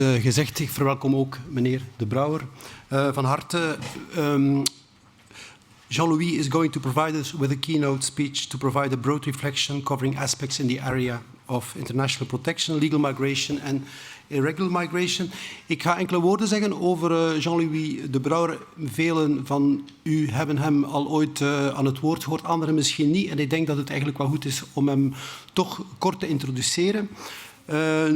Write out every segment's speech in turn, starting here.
gezegd. Ik verwelkom ook meneer de Brouwer van harte. Jean-Louis is going to provide us with a keynote speech to provide a broad reflection covering aspects in the area of international protection, legal migration and irregular migration. Ik ga enkele woorden zeggen over Jean-Louis de Brouwer. Velen van u hebben hem al ooit aan het woord gehoord, anderen misschien niet. En ik denk dat het eigenlijk wel goed is om hem toch kort te introduceren.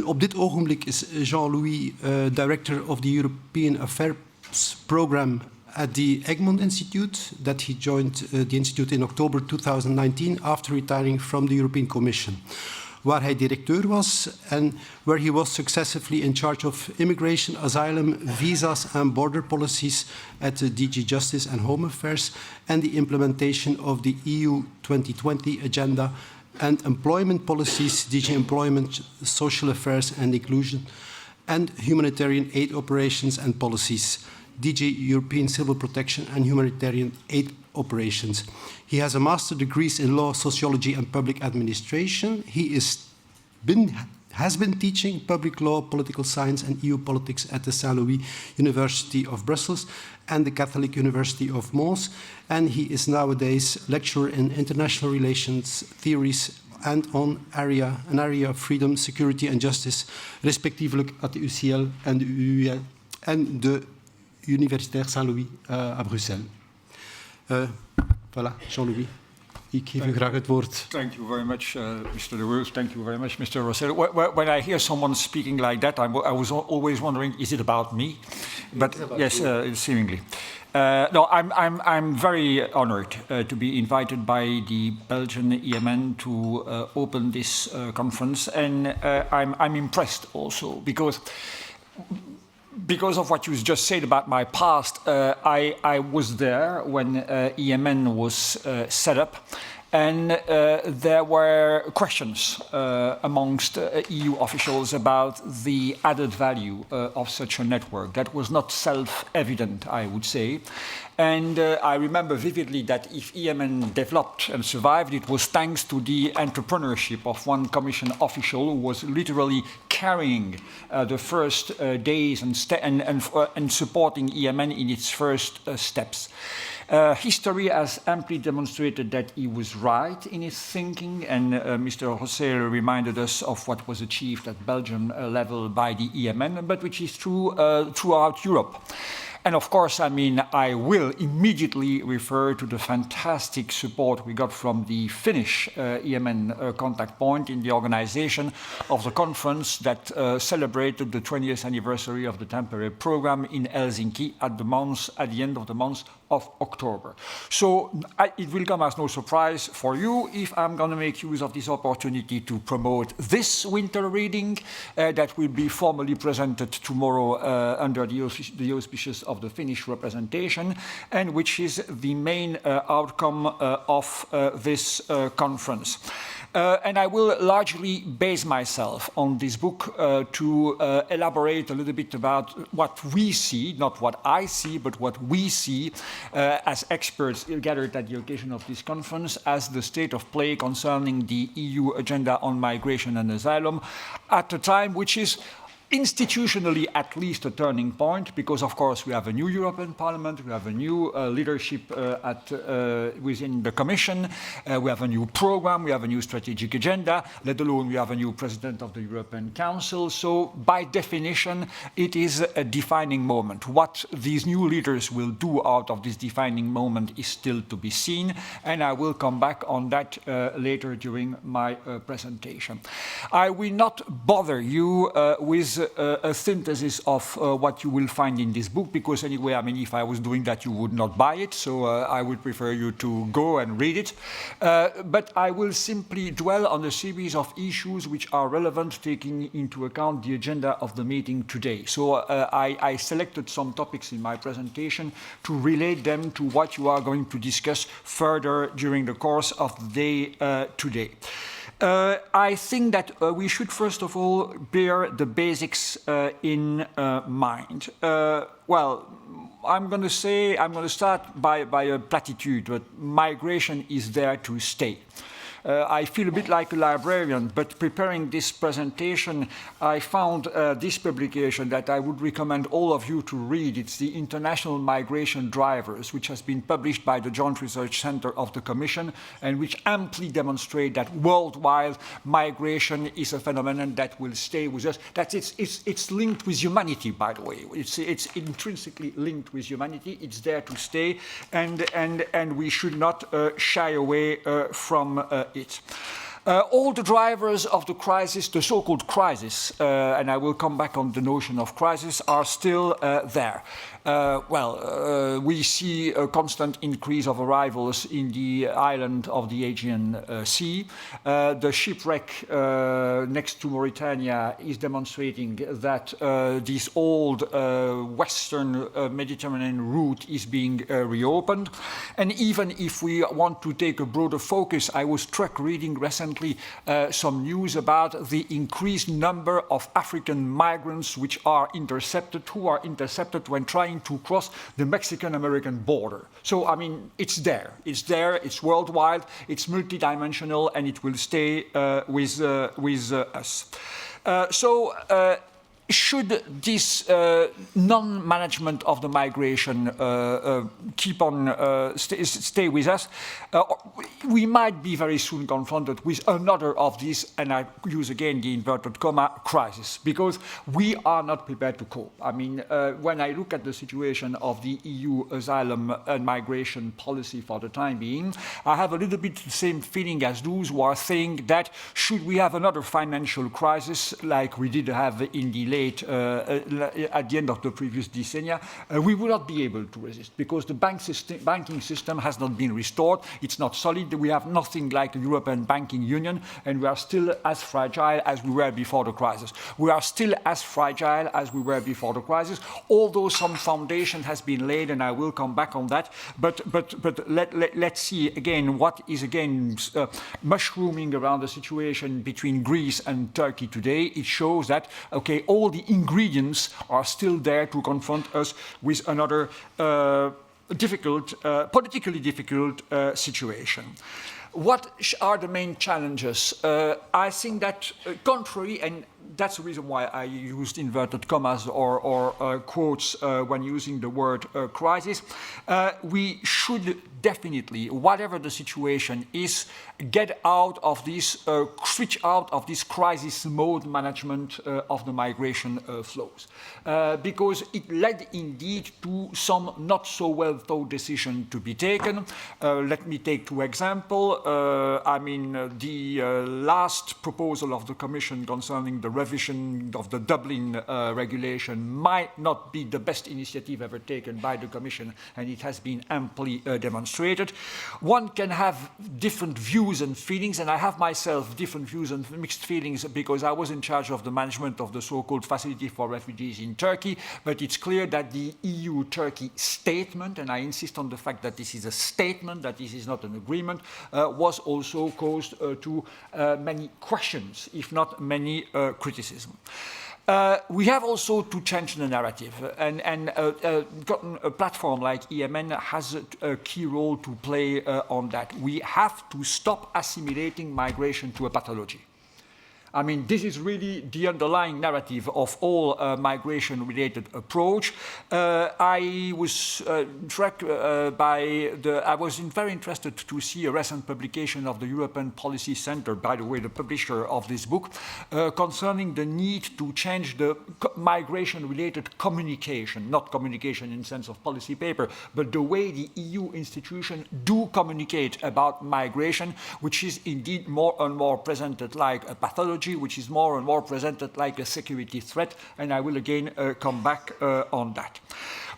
Op dit ogenblik is Jean-Louis Director of the European Affairs Program at the Egmont Institute, that he joined the institute in October 2019 after retiring from the European Commission, waar hij directeur was and where he was successively in charge of immigration, asylum, visas and border policies at the DG Justice and Home Affairs and the implementation of the EU 2020 agenda and employment policies, DG Employment, Social Affairs and Inclusion, and humanitarian aid operations and policies, DG European Civil Protection and Humanitarian Aid Operations. He has a master's degrees in law, sociology and public administration. He has been teaching public law, political science and EU politics at the Saint-Louis University of Brussels and the Catholic University of Mons. And he is nowadays lecturer in international relations theories and on an area of freedom, security and justice, respectievelijk at de UCL en de Universitaire Saint-Louis à Bruxelles. Voilà, Jean-Louis. Ik geef u graag het woord. Thank you very much, Mr. De Roos. Thank you very much, Mr. Rossello. When I hear someone speaking like that, I was always wondering, is it about me? But yes, seemingly. No, I'm very honored to be invited by the Belgian EMN to open this conference, and I'm impressed also because of what you just said about my past. I was there when EMN was set up, and there were questions amongst EU officials about the added value of such a network. That was not self-evident, I would say. And I remember vividly that if EMN developed and survived, it was thanks to the entrepreneurship of one Commission official who was literally carrying the first days and supporting EMN in its first steps. History has amply demonstrated that he was right in his thinking, and Mr. José reminded us of what was achieved at Belgian level by the EMN, but which is true throughout Europe. And of course, I mean, I will immediately refer to the fantastic support we got from the Finnish EMN contact point in the organization of the conference that celebrated the 20th anniversary of the temporary program in Helsinki at the end of the month of October. So it will come as no surprise for you if I'm going to make use of this opportunity to promote this winter reading that will be formally presented tomorrow under the auspices of the Finnish representation, and which is the main outcome of this conference. And I will largely base myself on this book to elaborate a little bit about what we see, not what I see, but what we see as experts gathered at the occasion of this conference as the state of play concerning the EU agenda on migration and asylum at a time which is institutionally at least a turning point, because of course we have a new European Parliament, we have a new leadership within the Commission, we have a new program, we have a new strategic agenda, let alone we have a new President of the European Council. So by definition it is a defining moment. What these new leaders will do out of this defining moment is still to be seen, and I will come back on that later during my presentation. I will not bother you with a synthesis of what you will find in this book, because anyway, I mean, if I was doing that, you would not buy it, so I would prefer you to go and read it. But I will simply dwell on a series of issues which are relevant, taking into account the agenda of the meeting today. So I selected some topics in my presentation to relate them to what you are going to discuss further during the course of the day today. I think that we should first of all bear the basics in mind. Well, I'm going to start by a platitude, but migration is there to stay. I feel a bit like a librarian, but preparing this presentation, I found this publication that I would recommend all of you to read. It's the International Migration Drivers, which has been published by the Joint Research Center of the Commission, and which amply demonstrate that worldwide migration is a phenomenon that will stay with us. That it's linked with humanity, by the way. It's intrinsically linked with humanity. It's there to stay, and we should not shy away from it. All the drivers of the crisis, the so-called crisis, and I will come back on the notion of crisis, are still there. We see a constant increase of arrivals in the island of the Aegean Sea. The shipwreck next to Mauritania is demonstrating that this old Western Mediterranean route is being reopened. And even if we want to take a broader focus, I was struck reading recently some news about the increased number of African migrants who are intercepted when trying to cross the Mexican-American border. So, I mean, it's there, it's worldwide, it's multidimensional, and it will stay with us. Should this non-management of the migration keep on stay with us, we might be very soon confronted with another of these, and I use again the inverted comma, crisis, because we are not prepared to cope. I mean, when I look at the situation of the EU asylum and migration policy for the time being, I have a little bit the same feeling as those who are saying that should we have another financial crisis like we did have in the at the end of the previous decennia, we will not be able to resist because the banking system has not been restored. It's not solid. We have nothing like a European banking union, and we are still as fragile as we were before the crisis. We are still as fragile as we were before the crisis, although some foundation has been laid, and I will come back on that. But let's see again what is mushrooming around the situation between Greece and Turkey today. It shows that, okay, all the ingredients are still there to confront us with another politically difficult situation. What are the main challenges? I think that contrary, and that's the reason why I used inverted commas or quotes when using the word crisis, we should definitely, whatever the situation is, get out of this, switch out of this crisis mode management of the migration flows. Because it led indeed to some not so well thought decision to be taken. Let me take two examples. The last proposal of the Commission concerning the revision of the Dublin regulation might not be the best initiative ever taken by the Commission, and it has been amply demonstrated. One can have different views and feelings, and I have myself different views and mixed feelings because I was in charge of the management of the so-called Facility for Refugees in Turkey, but it's clear that the EU-Turkey statement, and I insist on the fact that this is a statement, that this is not an agreement, was also caused to many questions, if not many criticism. We have also to change the narrative, and gotten a platform like EMN has a key role to play on that. We have to stop assimilating migration to a pathology. I mean, this is really the underlying narrative of all migration-related approach. I was very interested to see a recent publication of the European Policy Center, by the way, the publisher of this book, concerning the need to change the migration-related communication, not communication in the sense of policy paper, but the way the EU institutions do communicate about migration, which is indeed more and more presented like a pathology, which is more and more presented like a security threat, and I will again come back on that.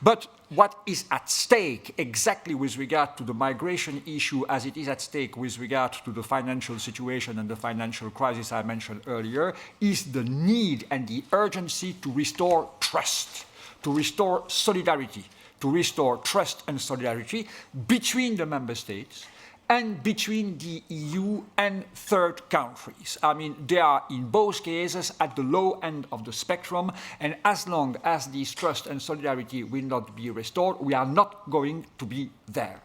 But what is at stake exactly with regard to the migration issue as it is at stake with regard to the financial situation and the financial crisis I mentioned earlier is the need and the urgency to restore trust, to restore solidarity, to restore trust and solidarity between the member states and between the EU and third countries. I mean, they are in both cases at the low end of the spectrum, and as long as this trust and solidarity will not be restored, we are not going to be there.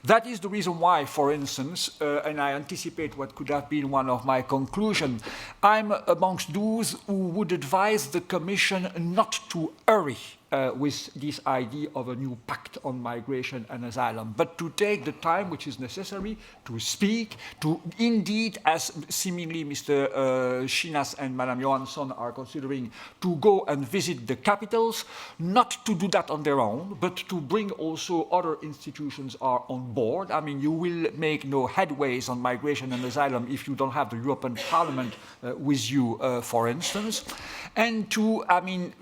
That is the reason why, for instance, and I anticipate what could have been one of my conclusions, I'm amongst those who would advise the Commission not to hurry with this idea of a new pact on migration and asylum, but to take the time which is necessary to speak, to indeed, as seemingly Mr. Chinas and Madame Johansson are considering, to go and visit the capitals, not to do that on their own, but to bring also other institutions are on board. I mean, you will make no headways on migration and asylum if you don't have the European Parliament with you, for instance, and to, I mean,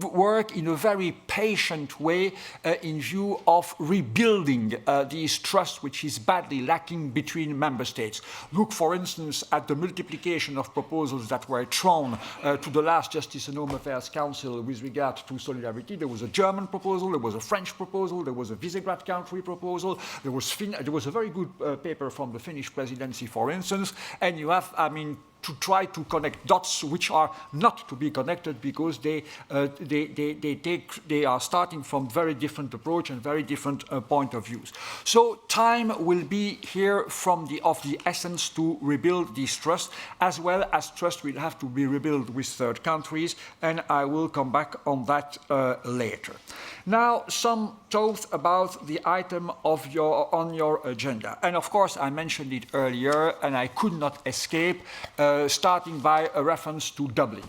work in a very patient way in view of rebuilding this trust which is badly lacking between member states. Look, for instance, at the multiplication of proposals that were thrown to the last Justice and Home Affairs Council with regard to solidarity. There was a German proposal, there was a French proposal, there was a Visegrad country proposal, there was a very good paper from the Finnish presidency, for instance, and you have, I mean, to try to connect dots which are not to be connected because they are starting from very different approach and very different point of views. So time will be here of the essence to rebuild this trust, as well as trust will have to be rebuilt with third countries, and I will come back on that later. Now, some thoughts about the item on your agenda. And of course, I mentioned it earlier, and I could not escape, starting by a reference to Dublin.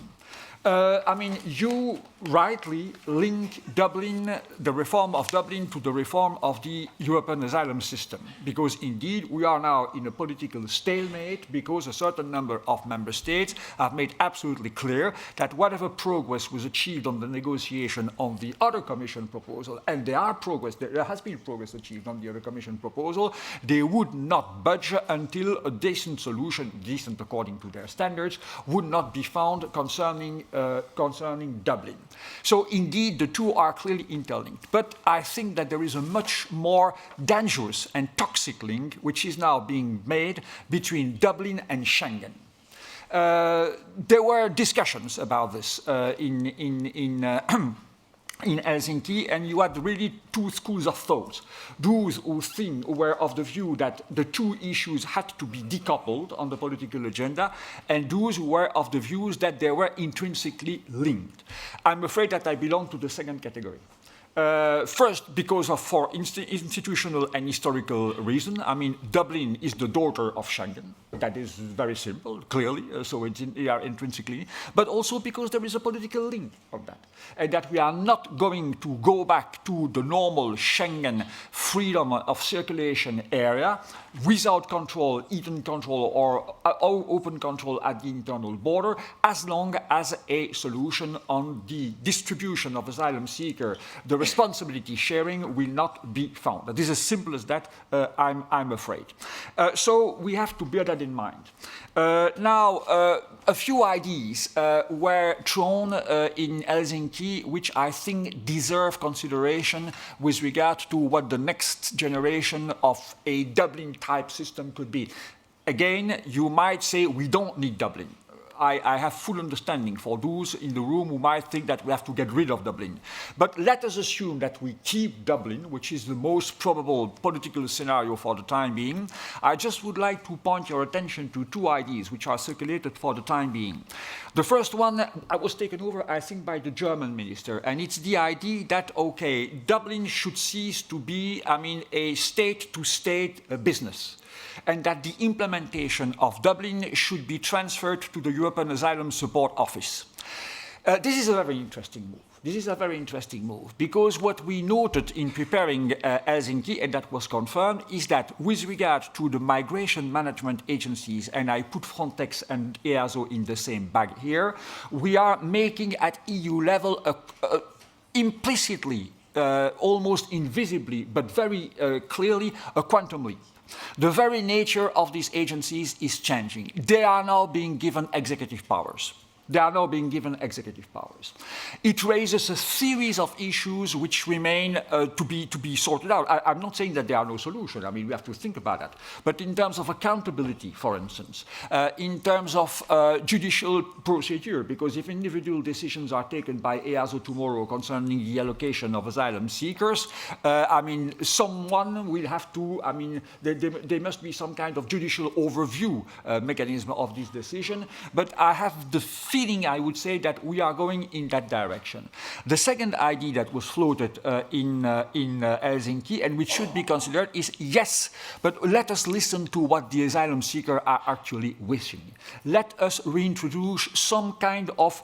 I mean, you rightly link Dublin, the reform of Dublin, to the reform of the European asylum system, because indeed we are now in a political stalemate because a certain number of member states have made absolutely clear that whatever progress was achieved on the negotiation on the other Commission proposal, and there has been progress achieved on the other Commission proposal, they would not budge until a decent solution, decent according to their standards, would not be found concerning Dublin. So indeed, the two are clearly interlinked. But I think that there is a much more dangerous and toxic link which is now being made between Dublin and Schengen. There were discussions about this in Helsinki, and you had really two schools of thought. Those who were of the view that the two issues had to be decoupled on the political agenda, and those who were of the views that they were intrinsically linked. I'm afraid that I belong to the second category. First, because for institutional and historical reasons. I mean, Dublin is the daughter of Schengen. That is very simple, clearly, so they are intrinsically. But also because there is a political link of that. And that we are not going to go back to the normal Schengen freedom of circulation area without control, even control or open control at the internal border, as long as a solution on the distribution of asylum seeker, the responsibility sharing will not be found. That is as simple as that, I'm afraid. So we have to bear that in mind. Now, a few ideas were thrown in Helsinki, which I think deserve consideration with regard to what the next generation of a Dublin-type system could be. Again, you might say we don't need Dublin. I have full understanding for those in the room who might think that we have to get rid of Dublin. But let us assume that we keep Dublin, which is the most probable political scenario for the time being. I just would like to point your attention to two ideas which are circulated for the time being. The first one was taken over, I think, by the German minister, and it's the idea that, okay, Dublin should cease to be, I mean, a state-to-state business, and that the implementation of Dublin should be transferred to the European Asylum Support Office. This is a very interesting move. This is a very interesting move, because what we noted in preparing Helsinki, and that was confirmed, is that with regard to the migration management agencies, and I put Frontex and EASO in the same bag here, we are making at EU level implicitly, almost invisibly, but very clearly, a quantum leap. The very nature of these agencies is changing. They are now being given executive powers. They are now being given executive powers. It raises a series of issues which remain to be sorted out. I'm not saying that there are no solutions. I mean, we have to think about that. But in terms of accountability, for instance, in terms of judicial procedure, because if individual decisions are taken by EASO tomorrow concerning the allocation of asylum seekers, I mean, someone will have to, I mean, there must be some kind of judicial overview mechanism of this decision. But I have the feeling, I would say, that we are going in that direction. The second idea that was floated in Helsinki, and which should be considered, is yes, but let us listen to what the asylum seekers are actually wishing. Let us reintroduce some kind of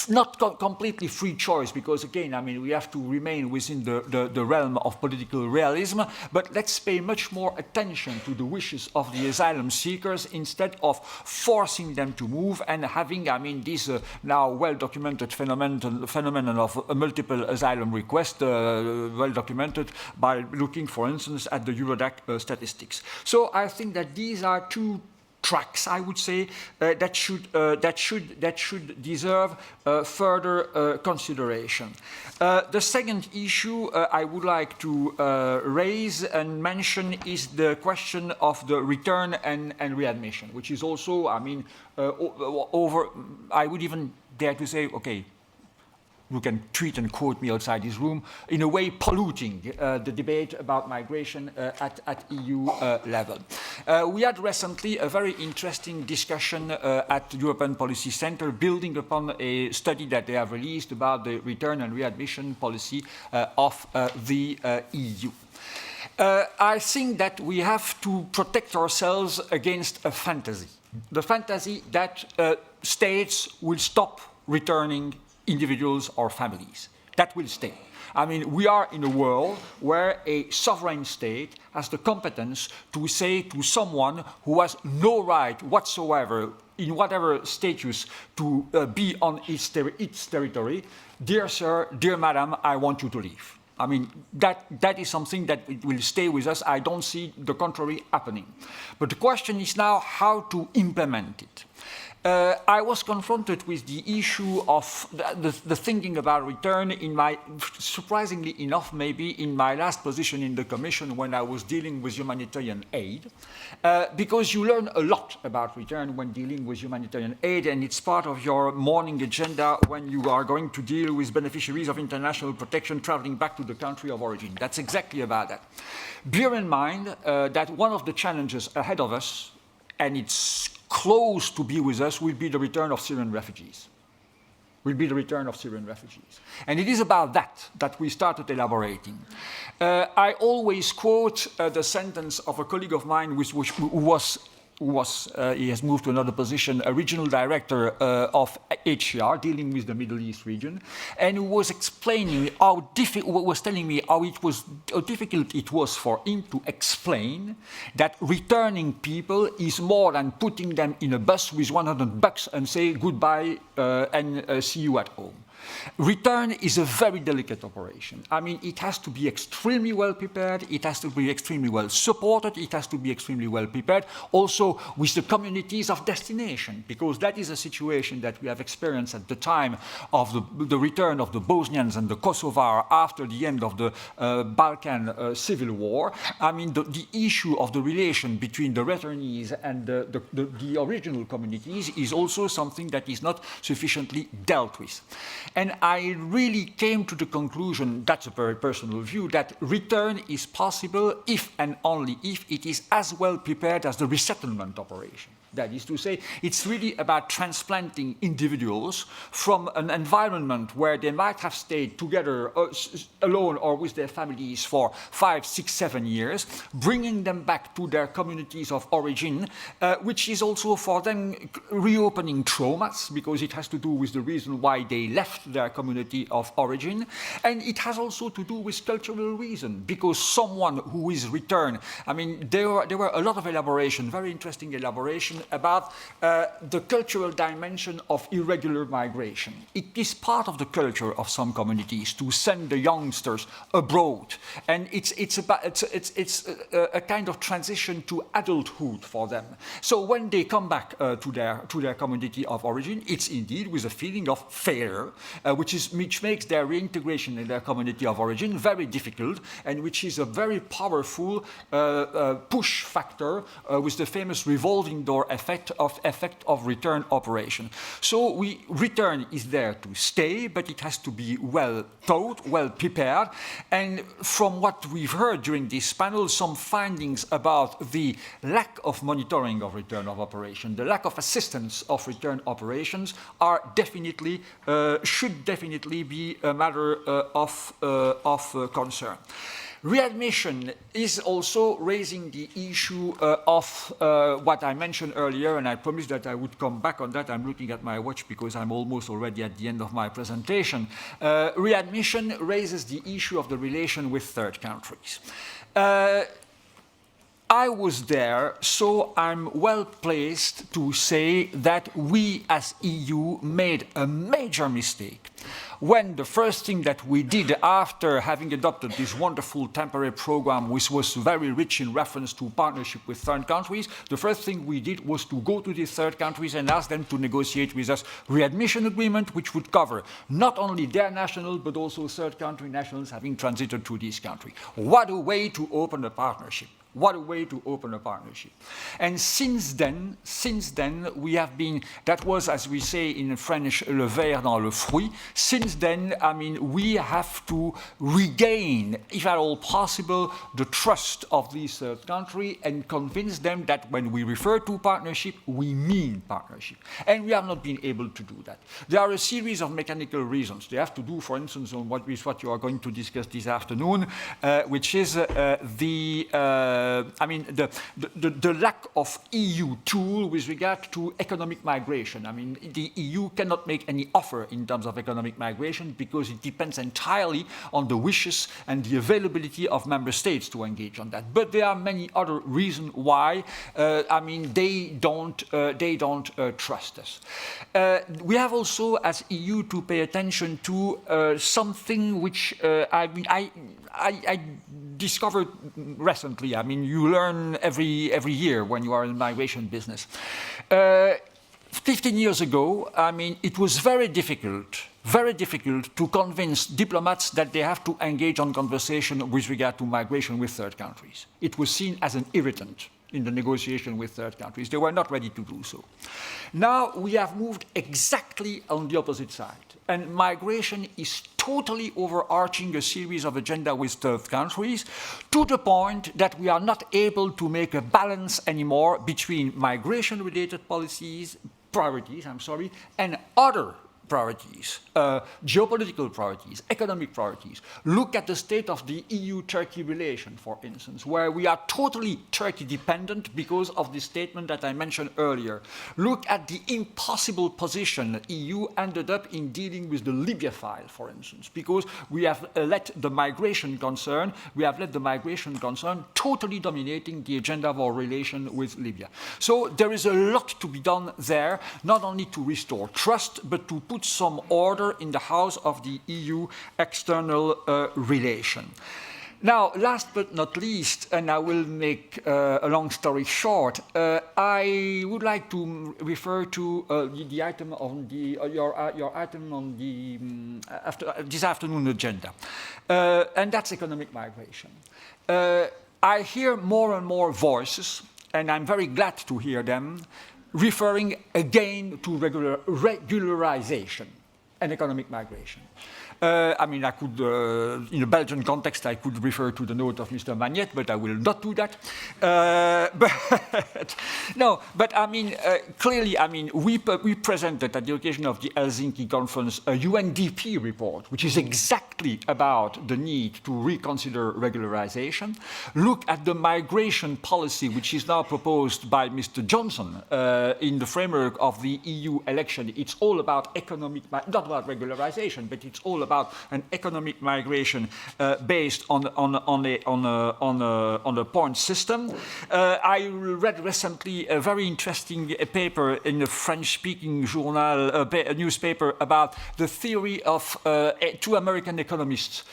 not completely free choice, because again, I mean, we have to remain within the realm of political realism, but let's pay much more attention to the wishes of the asylum seekers instead of forcing them to move and having, I mean, this now well-documented phenomenon of multiple asylum requests, well-documented by looking, for instance, at the Eurodac statistics. So I think that these are two tracks, I would say, that should deserve further consideration. The second issue I would like to raise and mention is the question of the return and readmission, which is also, I mean, I would even dare to say, okay, you can tweet and quote me outside this room, in a way polluting the debate about migration at EU level. We had recently a very interesting discussion at the European Policy Center, building upon a study that they have released about the return and readmission policy of the EU. I think that we have to protect ourselves against a fantasy. The fantasy that states will stop returning individuals or families. That will stay. I mean, we are in a world where a sovereign state has the competence to say to someone who has no right whatsoever, in whatever status, to be on its territory, dear sir, dear madam, I want you to leave. I mean, that is something that it will stay with us. I don't see the contrary happening. But the question is now how to implement it. I was confronted with the issue of the thinking about return in my, surprisingly enough, maybe in my last position in the Commission when I was dealing with humanitarian aid, because you learn a lot about return when dealing with humanitarian aid, and it's part of your morning agenda when you are going to deal with beneficiaries of international protection traveling back to the country of origin. That's exactly about that. Bear in mind that one of the challenges ahead of us, and it's close to be with us, will be the return of Syrian refugees. And it is about that we started elaborating. I always quote the sentence of a colleague of mine he has moved to another position, a regional director of HCR, dealing with the Middle East region, and who was explaining telling me how difficult it was for him to explain that returning people is more than putting them in a bus with $100 and say goodbye and see you at home. Return is a very delicate operation. I mean, it has to be extremely well prepared, it has to be extremely well supported, it has to be extremely well prepared, also with the communities of destination, because that is a situation that we have experienced at the time of the return of the Bosnians and the Kosovars after the end of the Balkan civil war. I mean, the issue of the relation between the returnees and the original communities is also something that is not sufficiently dealt with. And I really came to the conclusion, that's a very personal view, that return is possible if and only if it is as well prepared as the resettlement operation. That is to say, it's really about transplanting individuals from an environment where they might have stayed together alone or with their families for 5, 6, 7 years, bringing them back to their communities of origin, which is also for them reopening traumas, because it has to do with the reason why they left their community of origin, and it has also to do with cultural reason, because someone who is returned, I mean, there were a lot of elaboration, very interesting elaboration, question about the cultural dimension of irregular migration. It is part of the culture of some communities to send the youngsters abroad, and it's a kind of transition to adulthood for them. So when they come back to their community of origin, it's indeed with a feeling of failure, which makes their reintegration in their community of origin very difficult, and which is a very powerful push factor with the famous revolving door effect of return operation. So return is there to stay, but it has to be well thought, well prepared. And from what we've heard during this panel, some findings about the lack of monitoring of return of operation, the lack of assistance of return operations are definitely, should definitely be a matter of concern. Readmission is also raising the issue of what I mentioned earlier, and I promised that I would come back on that. I'm looking at my watch because I'm almost already at the end of my presentation. Readmission raises the issue of the relation with third countries. I was there, so I'm well placed to say that we as EU made a major mistake when the first thing that we did after having adopted this wonderful temporary program, which was very rich in reference to partnership with third countries, the first thing we did was to go to these third countries and ask them to negotiate with us readmission agreement, which would cover not only their nationals, but also third country nationals having transited through this country. What a way to open a partnership. What a way to open a partnership. And since then, we have been, that was, as we say in French, le ver dans le fruit. Since then, I mean, we have to regain, if at all possible, the trust of this third country and convince them that when we refer to partnership, we mean partnership. And we have not been able to do that. There are a series of mechanical reasons. They have to do, for instance, on what you are going to discuss this afternoon, which is the lack of EU tool with regard to economic migration. I mean, the EU cannot make any offer in terms of economic migration because it depends entirely on the wishes and the availability of member states to engage on that. But there are many other reasons why, they don't trust us. We have also, as EU, to pay attention to something which I discovered recently. I mean, you learn every year when you are in the migration business. 15 years ago, I mean, it was very difficult to convince diplomats that they have to engage on conversation with regard to migration with third countries. It was seen as an irritant in the negotiation with third countries. They were not ready to do so. Now we have moved exactly on the opposite side. And migration is totally overarching a series of agenda with third countries to the point that we are not able to make a balance anymore between migration-related priorities, and other priorities, geopolitical priorities, economic priorities. Look at the state of the EU-Turkey relation, for instance, where we are totally Turkey-dependent because of the statement that I mentioned earlier. Look at the impossible position the EU ended up in dealing with the Libya file, for instance, because we have let the migration concern totally dominating the agenda of our relation with Libya. So there is a lot to be done there, not only to restore trust, but to put some order in the house of the EU external relation. Now, last but not least, and I will make a long story short, I would like to refer to the item on your item on the this afternoon agenda, and that's economic migration. I hear more and more voices, and I'm very glad to hear them, referring again to regularization and economic migration. I could, in a Belgian context, I could refer to the note of Mr. Magnet, but I will not do that. Clearly, we presented at the occasion of the Helsinki conference a UNDP report, which is exactly strictly about the need to reconsider regularization, look at the migration policy which is now proposed by Mr. Johnson in the framework of the EU election. It's all about economic, not about regularization, but it's all about an economic migration based on a point system. I read recently a very interesting paper in a French-speaking journal, a newspaper, about the theory of two American economists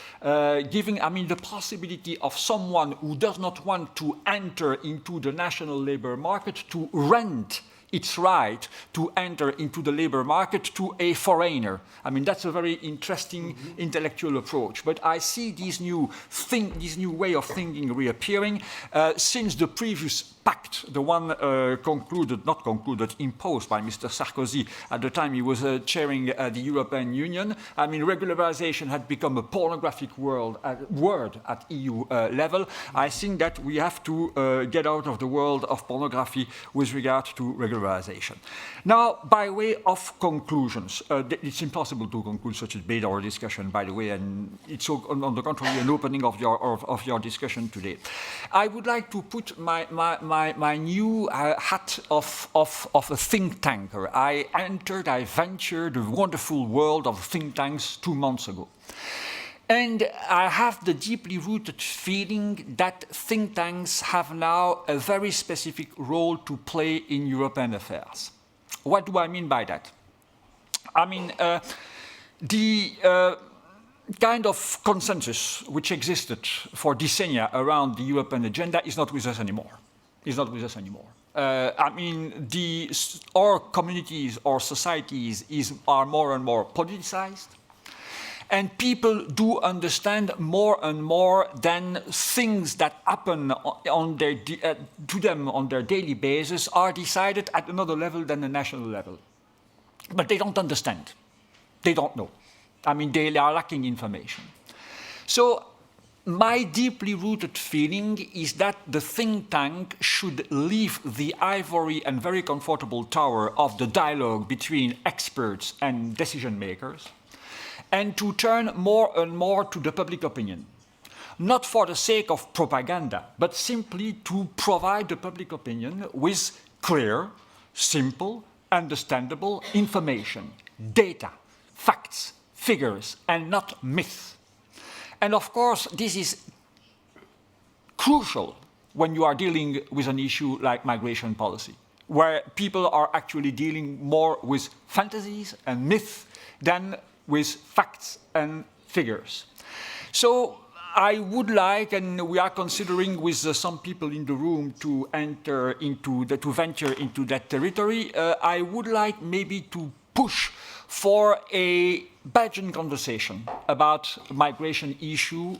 giving, the possibility of someone who does not want to enter into the national labor market to rent its right to enter into the labor market to a foreigner. That's a very interesting intellectual approach. But I see this new way of thinking reappearing since the previous pact, the one imposed by Mr. Sarkozy at the time he was chairing the European Union. Regularization had become a pornographic word at EU level. I think that we have to get out of the world of pornography with regard to regularization. Now, by way of conclusions, it's impossible to conclude such a debate or discussion, by the way, and it's on the contrary an opening of your discussion today. I would like to put my new hat of a think tanker. I ventured the wonderful world of think tanks 2 months ago. And I have the deeply rooted feeling that think tanks have now a very specific role to play in European affairs. What do I mean by that? The kind of consensus which existed for decennia around the European agenda is not with us anymore. Our communities, our societies are more and more politicized. And people do understand more and more than things that happen to them on their daily basis are decided at another level than the national level. But they don't understand. They don't know. They are lacking information. So my deeply rooted feeling is that the think tank should leave the ivory and very comfortable tower of the dialogue between experts and decision makers, and to turn more and more to the public opinion. Not for the sake of propaganda, but simply to provide the public opinion with clear, simple, understandable information, data, facts, figures, and not myths. And of course, this is crucial when you are dealing with an issue like migration policy, where people are actually dealing more with fantasies and myths than with facts and figures. So I would like, and we are considering with some people in the room to venture into that territory, I would like maybe to push for a Belgian conversation about migration issue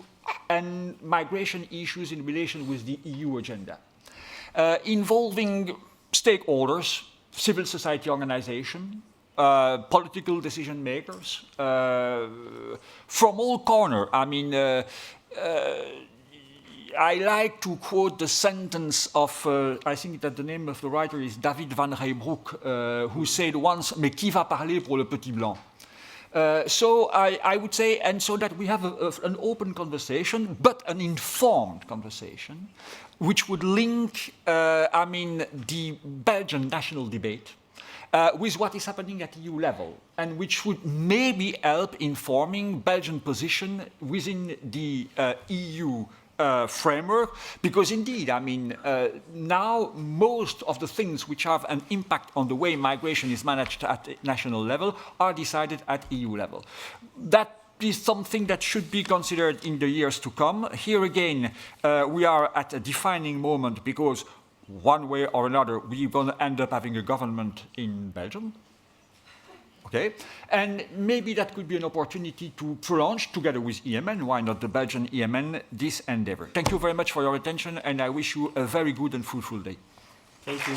and migration issues in relation with the EU agenda, involving stakeholders, civil society organizations, political decision makers from all corners. I like to quote the sentence of, I think that the name of the writer is David van Reybrouck, who said once, "Mais qui va parler pour le petit blanc?" So I would say, and so that we have an open conversation, but an informed conversation, which would link, the Belgian national debate with what is happening at EU level, and which would maybe help informing Belgian position within the EU framework, because indeed, now most of the things which have an impact on the way migration is managed at national level are decided at EU level. That is something that should be considered in the years to come. Here again, we are at a defining moment, because one way or another, we're going to end up having a government in Belgium. Okay, and maybe that could be an opportunity to prolong, together with EMN, why not the Belgian EMN, this endeavor. Thank you very much for your attention, and I wish you a very good and fruitful day. Thank you.